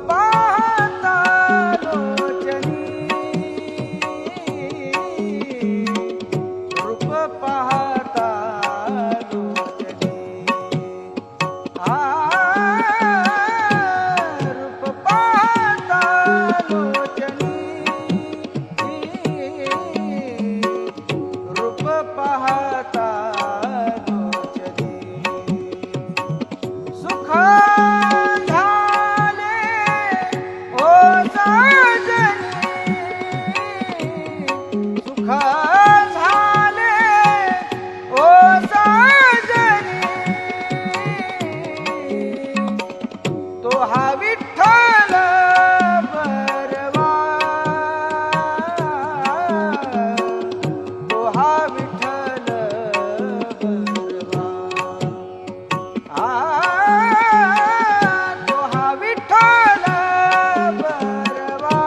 पाहता लोचनी, रूप पाहता लोचनी, रूप पाहता लोचनी, रूप पाहता लोचनी, सुख झाले ओ सजनी, सुख झाले ओ सजनी, तो हा विठ्ठल बरवा, तो हा विठ्ठल बरवा, तो हा विठ्ठल बरवा,